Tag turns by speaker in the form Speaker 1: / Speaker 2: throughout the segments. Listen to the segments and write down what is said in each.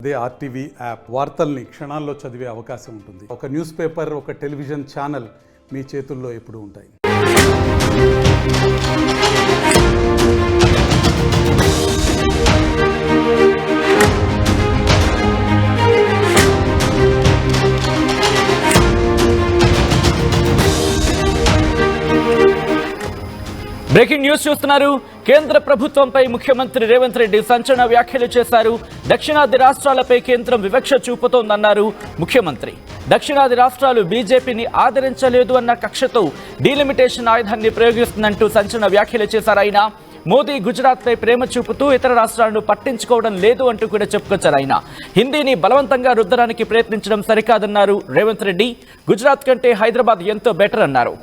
Speaker 1: అదే RTV app వార్తల్ని క్షణాల్లో చదివే అవకాశం ఉంటుంది. ఒక న్యూస్ పేపర్, ఒక టెలివిజన్ ఛానల్ మీ చేతుల్లో ఎప్పుడూ ఉంటాయి.
Speaker 2: బ్రేకింగ్ న్యూస్ చూస్తున్నారు. కేంద్ర ప్రభుత్వంపై ముఖ్యమంత్రి రేవంత్ రెడ్డి సంచలన వ్యాఖ్యలు చేశారు. దక్షిణాది రాష్ట్రాలపై కేంద్రం వివక్ష చూపుతోందన్నారు ముఖ్యమంత్రి. దక్షిణాది రాష్ట్రాలు బీజేపీని ఆదరించలేదు అన్న కక్షతో డీలిమిటేషన్ ఆయుధాన్ని ప్రయోగిస్తుందంటూ సంచలన వ్యాఖ్యలు చేశారు ఆయన. మోదీ గుజరాత్పై ప్రేమ చూపుతూ ఇతర రాష్ట్రాలను పట్టించుకోవడం లేదు అంటూ కూడా చెప్పుకొచ్చారు ఆయన. హిందీని బలవంతంగా రుద్దడానికి ప్రయత్నించడం సరికాదన్నారు రేవంత్ రెడ్డి. గుజరాత్ కంటే హైదరాబాద్ ఎంతో బెటర్ అన్నారు.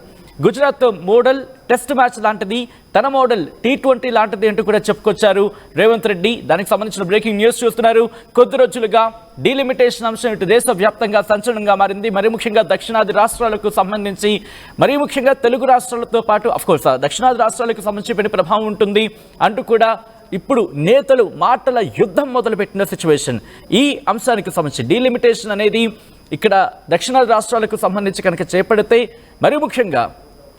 Speaker 2: గుజరాత్ మోడల్ టెస్ట్ మ్యాచ్ లాంటిది, తన మోడల్ T20 లాంటిది అంటూ కూడా చెప్పుకొచ్చారు రేవంత్ రెడ్డి. దానికి సంబంధించిన బ్రేకింగ్ న్యూస్ చూస్తున్నారు. కొద్ది రోజులుగా డీలిమిటేషన్ అంశం ఇటు దేశవ్యాప్తంగా సంచలనంగా మారింది. మరీ ముఖ్యంగా దక్షిణాది రాష్ట్రాలకు సంబంధించి, మరీ ముఖ్యంగా తెలుగు రాష్ట్రాలతో పాటు అఫ్కోర్స్ దక్షిణాది రాష్ట్రాలకు సంబంధించి ప్రభావం ఉంటుంది అంటూ కూడా ఇప్పుడు నేతలు మాటల యుద్ధం మొదలుపెట్టిన సిచ్యువేషన్. ఈ అంశానికి సంబంధించి డీలిమిటేషన్ అనేది ఇక్కడ దక్షిణాది రాష్ట్రాలకు సంబంధించి కనుక చేపడితే మరీ ముఖ్యంగా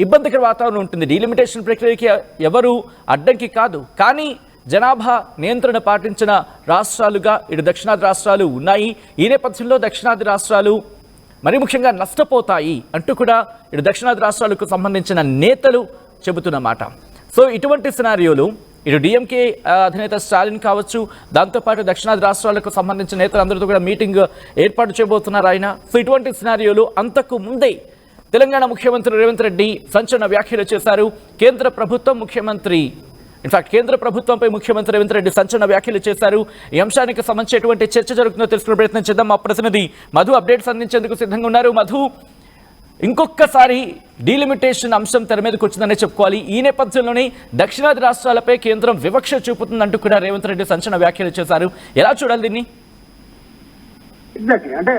Speaker 2: ఇబ్బందికర వాతావరణం ఉంటుంది. డీలిమిటేషన్ ప్రక్రియకి ఎవరు అడ్డంకి కాదు, కానీ జనాభా నియంత్రణ పాటించిన రాష్ట్రాలుగా ఇటు దక్షిణాది రాష్ట్రాలు ఉన్నాయి. ఈ నేపథ్యంలో దక్షిణాది రాష్ట్రాలు మరీ ముఖ్యంగా నష్టపోతాయి అంటూ కూడా ఇటు దక్షిణాది రాష్ట్రాలకు సంబంధించిన నేతలు చెబుతున్నమాట. సో ఇటువంటి సినారియోలు ఇటు డిఎంకే అధినేత స్టాలిన్ కావచ్చు, దాంతోపాటు దక్షిణాది రాష్ట్రాలకు సంబంధించిన నేతలందరితో కూడా మీటింగ్ ఏర్పాటు చేయబోతున్నారు ఆయన. సో ఇటువంటి సినారియోలు అంతకు ముందే తెలంగాణ ముఖ్యమంత్రి రేవంత్ రెడ్డి సంచలన వ్యాఖ్యలు చేశారు. కేంద్ర ప్రభుత్వంపై ముఖ్యమంత్రి రేవంత్ రెడ్డి సంచలన వ్యాఖ్యలు చేశారు. ఈ అంశానికి సంబంధించి ఎటువంటి చర్చ జరుగుతుందో తెలుసుకునే ప్రయత్నం చేద్దాం. మా ప్రతినిధి మధు అప్డేట్స్ అందించేందుకు సిద్ధంగా ఉన్నారు. మధు, ఇంకొకసారి డీలిమిటేషన్ అంశం తెర మీదకి వచ్చిందనే చెప్పుకోవాలి. ఈ నేపథ్యంలోనే దక్షిణాది రాష్ట్రాలపై కేంద్రం వివక్ష చూపుతుందంటూ కూడా రేవంత్ రెడ్డి సంచలన వ్యాఖ్యలు చేశారు. ఎలా చూడాలి దీన్ని?
Speaker 3: ఎగ్జాక్ట్లీ, అంటే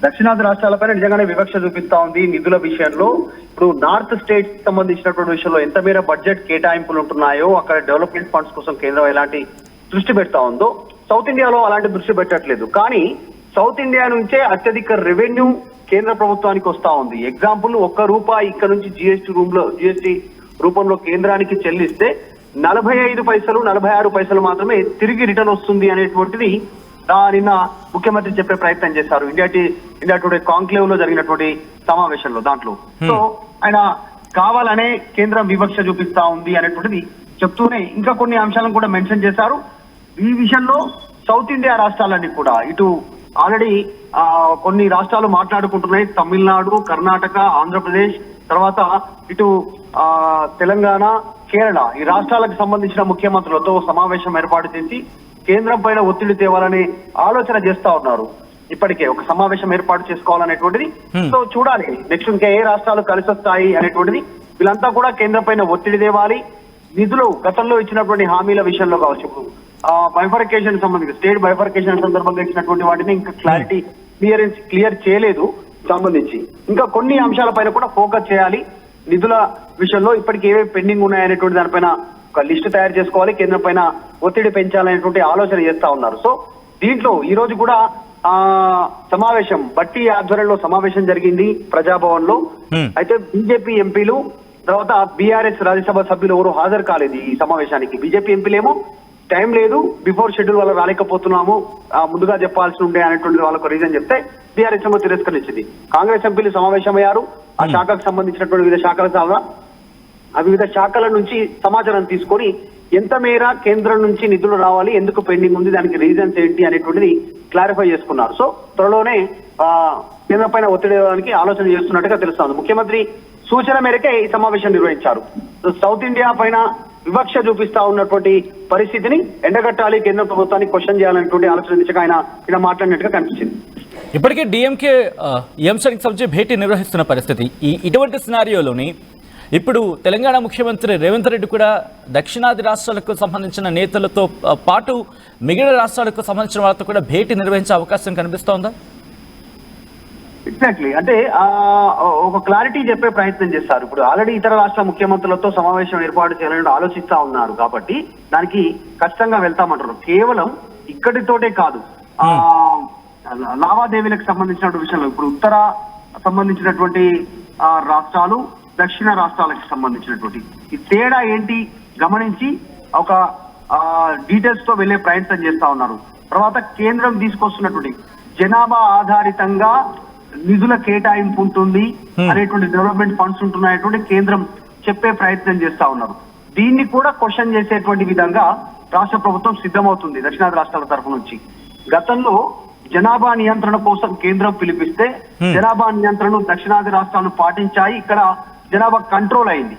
Speaker 3: దక్షిణాది రాష్ట్రాలపైన నిజంగానే వివక్ష చూపిస్తా ఉంది నిధుల విషయంలో. ఇప్పుడు నార్త్ స్టేట్స్ సంబంధించినటువంటి విషయంలో ఎంత మేర బడ్జెట్ కేటాయింపులు ఉంటున్నాయో, అక్కడ డెవలప్మెంట్ ఫండ్స్ కోసం కేంద్రం ఎలాంటి దృష్టి పెడతా ఉందో, సౌత్ ఇండియాలో అలాంటి దృష్టి పెట్టట్లేదు. కానీ సౌత్ ఇండియా నుంచే అత్యధిక రెవెన్యూ కేంద్ర ప్రభుత్వానికి వస్తా ఉంది. ఎగ్జాంపుల్, ₹1 ఇక్కడ నుంచి జిఎస్టీ రూపంలో కేంద్రానికి చెల్లిస్తే 45 పైసలు 46 పైసలు మాత్రమే తిరిగి రిటర్న్ వస్తుంది అనేటువంటిది నిన్న ముఖ్యమంత్రి చెప్పే ప్రయత్నం చేశారు ఇండియా టుడే కాంక్లేవ్ లో జరిగినటువంటి సమావేశంలో. దాంట్లో సో ఆయన కావాలనే కేంద్రం వివక్ష చూపిస్తా ఉంది అనేటువంటిది చెప్తూనే ఇంకా కొన్ని అంశాలను కూడా మెన్షన్ చేశారు. ఈ విషయంలో సౌత్ ఇండియా రాష్ట్రాలన్నీ కూడా ఇటు ఆల్రెడీ కొన్ని రాష్ట్రాలు మాట్లాడుకుంటున్నాయి. తమిళనాడు, కర్ణాటక, ఆంధ్రప్రదేశ్, తర్వాత ఇటు తెలంగాణ, కేరళ, ఈ రాష్ట్రాలకు సంబంధించిన ముఖ్యమంత్రులతో సమావేశం ఏర్పాటు చేసి కేంద్రం పైన ఒత్తిడి తేవాలని ఆలోచన చేస్తా ఉన్నారు. ఇప్పటికే ఒక సమావేశం ఏర్పాటు చేసుకోవాలనేటువంటిది. సో చూడాలి నెక్స్ట్ ఇంకా ఏ రాష్ట్రాలు కలిసి వస్తాయి అనేటువంటిది. వీళ్ళంతా కూడా కేంద్రం పైన ఒత్తిడి తేవాలి. నిధులు గతంలో ఇచ్చినటువంటి హామీల విషయంలో కావచ్చు, బైఫర్కేషన్ సంబంధించి స్టేట్ బైఫర్కేషన్ సందర్భంగా ఇచ్చినటువంటి వాటిని ఇంకా క్లియర్ చేయలేదు సంబంధించి. ఇంకా కొన్ని అంశాలపైన కూడా ఫోకస్ చేయాలి. నిధుల విషయంలో ఇప్పటికి ఏవే పెండింగ్ ఉన్నాయనేటువంటి దానిపైన ఒక లిస్టు తయారు చేసుకోవాలి. కేంద్రం పైన ఒత్తిడి పెంచాలనేటువంటి ఆలోచన చేస్తా ఉన్నారు. సో దీంట్లో ఈ రోజు కూడా సమావేశం బట్టి ఆధ్వర్యంలో సమావేశం జరిగింది ప్రజాభవన్ లో. అయితే బీజేపీ ఎంపీలు, తర్వాత బీఆర్ఎస్ రాజ్యసభ సభ్యులు ఎవరు హాజరు కాలేదు ఈ సమావేశానికి. బీజేపీ ఎంపీలేమో టైం లేదు, బిఫోర్ షెడ్యూల్ వల్ల రాలేకపోతున్నాము, ముందుగా చెప్పాల్సి ఉండే అనేటువంటి వాళ్ళకు రీజన్ చెప్తే బీఆర్ఎస్ ఏమో తిరస్కరించింది. కాంగ్రెస్ ఎంపీలు సమావేశమయ్యారు. ఆ శాఖకు సంబంధించినటువంటి వివిధ శాఖల నుంచి సమాచారం తీసుకొని ఎంత మేర కేంద్రం నుంచి నిధులు రావాలి, ఎందుకు పెండింగ్ ఉంది, దానికి రీజన్స్ ఏంటి అనేటువంటిది క్లారిఫై చేసుకున్నారు. సో త్వరలోనే కేంద్రం పైన ఒత్తిడి వేయడానికి ఆలోచన చేస్తున్నట్టుగా తెలుస్తోంది. ముఖ్యమంత్రి సూచన మేరకే ఈ సమావేశం నిర్వహించారు. సౌత్ ఇండియా పైన వివక్ష చూపిస్తా ఉన్నటువంటి పరిస్థితిని ఎండగట్టాలి, కేంద్ర ప్రభుత్వాన్ని క్వశ్చన్ చేయాలనేటువంటి ఆలోచన దిశగా ఆయన మాట్లాడినట్టుగా కనిపించింది.
Speaker 2: ఇప్పటికే డిఎంకే ఈ అంశానికి సంబంధించి భేటీ నిర్వహిస్తున్న పరిస్థితి. ఇటువంటి సినారియోలోని ఇప్పుడు తెలంగాణ ముఖ్యమంత్రి రేవంత్ రెడ్డి కూడా దక్షిణాది రాష్ట్రాలకు సంబంధించిన నేతలతో పాటు మిగిలిన రాష్ట్రాలకు సంబంధించిన వాళ్ళతో కూడా భేటీ నిర్వహించే అవకాశం కనిపిస్తోందా?
Speaker 3: ఎగ్జాక్ట్లీ, అంటే ఒక క్లారిటీ చెప్పే ప్రయత్నం చేస్తారు. ఇప్పుడు ఆల్రెడీ ఇతర రాష్ట్ర ముఖ్యమంత్రులతో సమావేశం ఏర్పాటు చేయాలని ఆలోచిస్తా ఉన్నారు కాబట్టి దానికి ఖచ్చితంగా వెళ్తామంటారు. కేవలం ఇక్కడితోటే కాదు లావాదేవీలకు సంబంధించినటువంటి విషయంలో ఇప్పుడు ఉత్తర సంబంధించినటువంటి రాష్ట్రాలు, దక్షిణ రాష్ట్రాలకు సంబంధించినటువంటి ఈ తేడా ఏంటి గమనించి ఒక డీటెయిల్స్ తో వెళ్లే ప్రయత్నం చేస్తా ఉన్నారు. తర్వాత కేంద్రం తీసుకొస్తున్నటువంటి జనాభా ఆధారితంగా నిధుల కేటాయింపు ఉంటుంది అనేటువంటి డెవలప్మెంట్ ఫండ్స్ ఉంటున్నాయటువంటి కేంద్రం చెప్పే ప్రయత్నం చేస్తా ఉన్నారు. దీన్ని కూడా క్వశ్చన్ చేసేటువంటి విధంగా రాష్ట్ర ప్రభుత్వం సిద్ధమవుతుంది దక్షిణాది రాష్ట్రాల తరఫు నుంచి. గతంలో జనాభా నియంత్రణ కోసం కేంద్రం పిలిపిస్తే జనాభా నియంత్రణ దక్షిణాది రాష్ట్రాలు పాటించాయి. ఇక్కడ జనాభా కంట్రోల్ అయింది.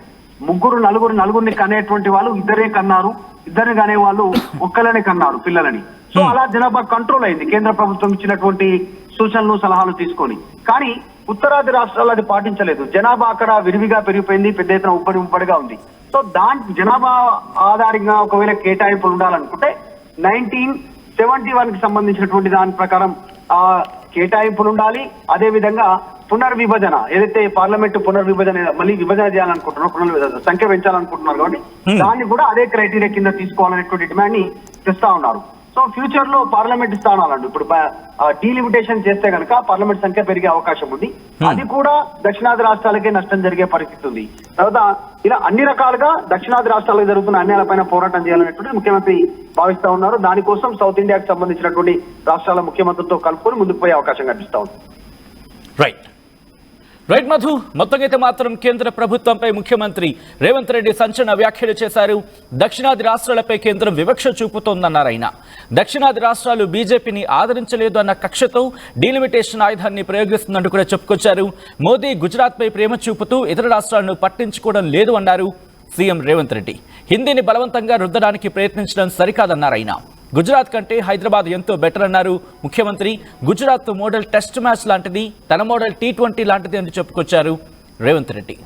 Speaker 3: నలుగురిని కనేటువంటి వాళ్ళు ఇద్దరే కన్నారు, ఇద్దరిని కనే వాళ్ళు ఒక్కలనే కన్నారు పిల్లలని. సో అలా జనాభా కంట్రోల్ అయింది కేంద్ర ప్రభుత్వం ఇచ్చినటువంటి సూచనలు సలహాలు తీసుకొని. కానీ ఉత్తరాది రాష్ట్రాలు అది పాటించలేదు. జనాభా అక్కడ విరివిగా పెరిగిపోయింది, పెద్ద ఎత్తున ఉప్పడిగా ఉంది. సో దాని జనాభా ఆధారంగా ఒకవేళ కేటాయింపులు ఉండాలనుకుంటే 1971 కి సంబంధించినటువంటి దాని ప్రకారం కేటాయింపులు ఉండాలి. అదే విధంగా పునర్విభజన ఏదైతే పార్లమెంట్ పునర్విభజన మళ్ళీ విభజన చేయాలనుకుంటున్నారు, సంఖ్య పెంచాలనుకుంటున్నారు కాబట్టి దాన్ని కూడా అదే క్రైటీరియా కింద తీసుకోవాలనేటువంటి డిమాండ్ ని తెస్తా ఉన్నారు. సో ఫ్యూచర్ లో పార్లమెంట్ స్థానాలండి ఇప్పుడు డీలిమిటేషన్ చేస్తే కనుక పార్లమెంట్ సంఖ్య పెరిగే అవకాశం ఉంది. అది కూడా దక్షిణాది రాష్ట్రాలకే నష్టం జరిగే పరిస్థితి ఉంది. తర్వాత ఇలా అన్ని రకాలుగా దక్షిణాది రాష్ట్రాలకు జరుగుతున్న అన్యాయాలపైన పోరాటం చేయాలనేటువంటి ముఖ్యమంత్రి భావిస్తా ఉన్నారు. దానికోసం సౌత్ ఇండియాకి సంబంధించినటువంటి రాష్ట్రాల ముఖ్యమంత్రితో కలుపుకొని ముందుకు పోయే అవకాశం కనిపిస్తా ఉంది.
Speaker 2: రైట్ మధు, మొత్తంగా అయితే మాత్రం కేంద్ర ప్రభుత్వంపై ముఖ్యమంత్రి రేవంత్ రెడ్డి సంచలన వ్యాఖ్యలు చేశారు. దక్షిణాది రాష్ట్రాలపై కేంద్రం వివక్ష చూపుతోందన్నారు ఆయన. దక్షిణాది రాష్ట్రాలు బీజేపీని ఆదరించలేదు అన్న కక్షతో డీలిమిటేషన్ ఆయుధాన్ని ప్రయోగిస్తుందంటూ కూడా చెప్పుకొచ్చారు. మోదీ గుజరాత్పై ప్రేమ చూపుతూ ఇతర రాష్ట్రాలను పట్టించుకోవడం లేదు అన్నారు సీఎం రేవంత్ రెడ్డి. హిందీని బలవంతంగా రుద్దడానికి ప్రయత్నించడం సరికాదన్నారు ఆయన. గుజరాత్ కంటే హైదరాబాద్ ఎంతో బెటర్ అన్నారు ముఖ్యమంత్రి. గుజరాత్ మోడల్ టెస్ట్ మ్యాచ్ లాంటిది, తన మోడల్ T20 లాంటిది అని చెప్పుకొచ్చారు రేవంత్ రెడ్డి.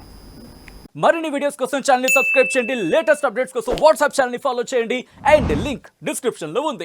Speaker 2: మరిన్ని వీడియోస్ కోసం ఛానల్ ని సబ్స్క్రైబ్ చేయండి. లేటెస్ట్ అప్డేట్స్ కోసం వాట్సాప్ ఛానల్ ని ఫాలో చేయండి. అండ్ లింక్ డిస్క్రిప్షన్ లో ఉంది.